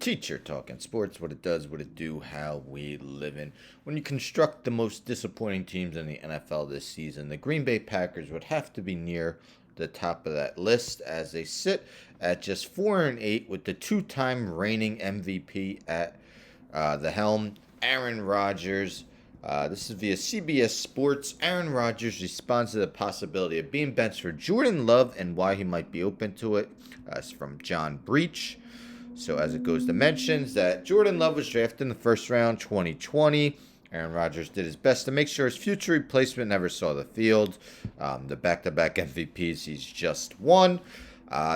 Teacher talking sports, what it does, what it do, how we live in. When you construct the most disappointing teams in the NFL this season, the Green Bay Packers would have to be near the top of that list as they sit at just 4-8 with the two-time reigning MVP at the helm, Aaron Rodgers. This is via CBS Sports. Aaron Rodgers responds to the possibility of being benched for Jordan Love and why he might be open to it. It's from John Breach. So as it goes to mentions that Jordan Love was drafted in the first round 2020. Aaron Rodgers did his best to make sure his future replacement never saw the field. The back-to-back MVPs he's just won.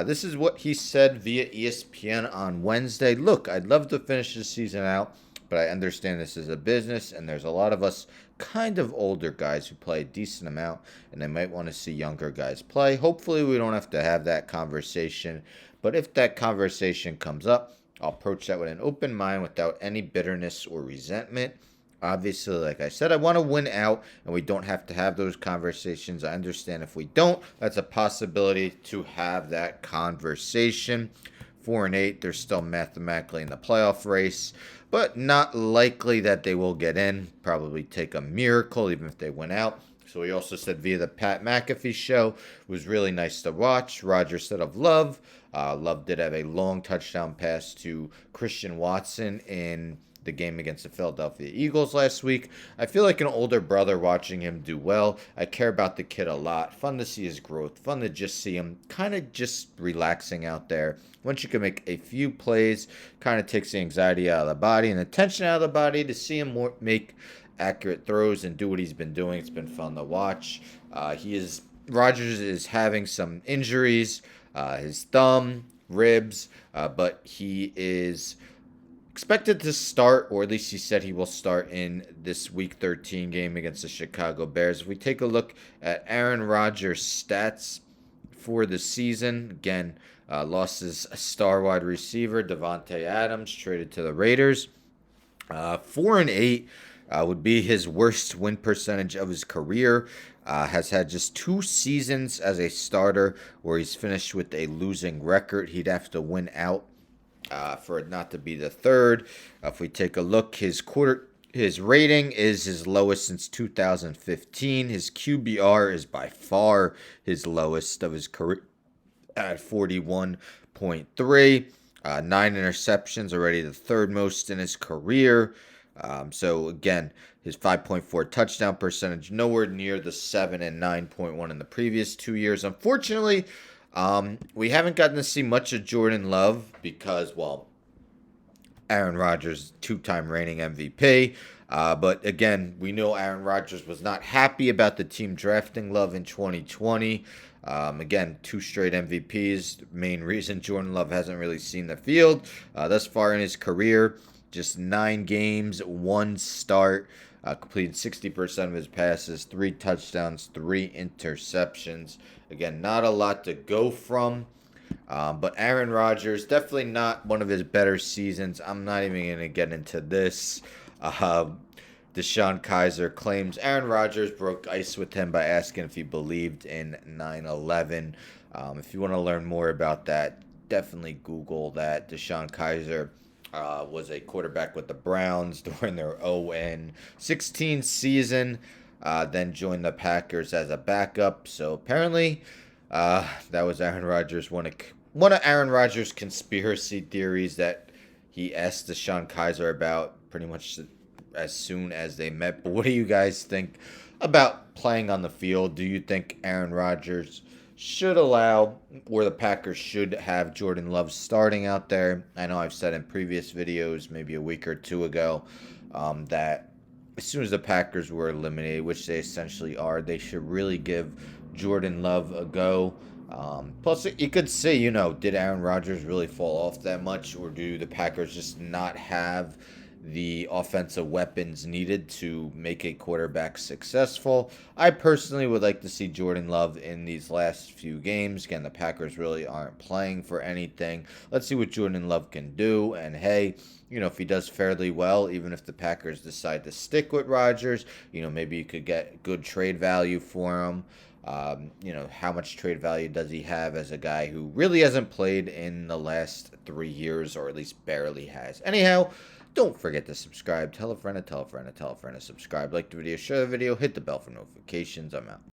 This is what he said via ESPN on Wednesday. Look, I'd love to finish the season out, but I understand this is a business, and there's a lot of us kind of older guys who play a decent amount, and they might want to see younger guys play. Hopefully we don't have to have that conversation, but if that conversation comes up, I'll approach that with an open mind without any bitterness or resentment. Obviously, like I said, I want to win out, and we don't have to have those conversations. I understand if we don't, that's a possibility to have that conversation. 4-8, they're still mathematically in the playoff race, but not likely that they will get in. Probably take a miracle even if they win out. So he also said via the Pat McAfee show, it was really nice to watch. Rodgers said of Love. Love did have a long touchdown pass to Christian Watson in the game against the Philadelphia Eagles last week. I feel like an older brother watching him do well. I care about the kid a lot. Fun to see his growth. Fun to just see him kind of just relaxing out there. Once you can make a few plays, kind of takes the anxiety out of the body and the tension out of the body to see him make accurate throws and do what he's been doing. It's been fun to watch. Rodgers is having some injuries, his thumb, ribs, but he is expected to start, or at least he said he will start in this Week 13 game against the Chicago Bears. If we take a look at Aaron Rodgers' stats for the season, again, lost his star wide receiver, Devontae Adams, traded to the Raiders. 4-8 would be his worst win percentage of his career. Has had just 2 seasons as a starter where he's finished with a losing record. He'd have to win out for it not to be the third. If we take a look, his rating is his lowest since 2015. His QBR is by far his lowest of his career at 41.3. 9 interceptions, already the third most in his career. So again, his 5.4 touchdown percentage, nowhere near the 7 and 9.1 in the previous 2 years. Unfortunately, we haven't gotten to see much of Jordan Love because, well, Aaron Rodgers, 2-time reigning MVP. But again, we know Aaron Rodgers was not happy about the team drafting Love in 2020. Again, 2 straight MVPs. The main reason Jordan Love hasn't really seen the field thus far in his career. Just 9 games, 1 start. Completed 60% of his passes, 3 touchdowns, 3 interceptions. Again, not a lot to go from. But Aaron Rodgers, definitely not one of his better seasons. I'm not even going to get into this. Deshaun Kaiser claims Aaron Rodgers broke ice with him by asking if he believed in 9/11. If you want to learn more about that, definitely Google that. Deshaun Kaiser was a quarterback with the Browns during their 0-16 season, then joined the Packers as a backup. So apparently that was Aaron Rodgers. One of Aaron Rodgers' conspiracy theories that he asked Deshaun Kaiser about pretty much as soon as they met. But what do you guys think about playing on the field? Do you think Aaron Rodgers should allow, or the Packers should have Jordan Love starting out there? I know I've said in previous videos, maybe a week or 2 ago, that as soon as the Packers were eliminated, which they essentially are, they should really give Jordan Love a go. Plus, you could say, did Aaron Rodgers really fall off that much, or do the Packers just not have the offensive weapons needed to make a quarterback successful? I personally would like to see Jordan Love in these last few games. Again, the Packers really aren't playing for anything. Let's see what Jordan Love can do. And hey, if he does fairly well, even if the Packers decide to stick with Rodgers, maybe you could get good trade value for him. How much trade value does he have as a guy who really hasn't played in the last 3 years, or at least barely has? Anyhow, don't forget to subscribe. Tell a friend to tell a friend to tell a friend to subscribe. Like the video, share the video, hit the bell for notifications. I'm out.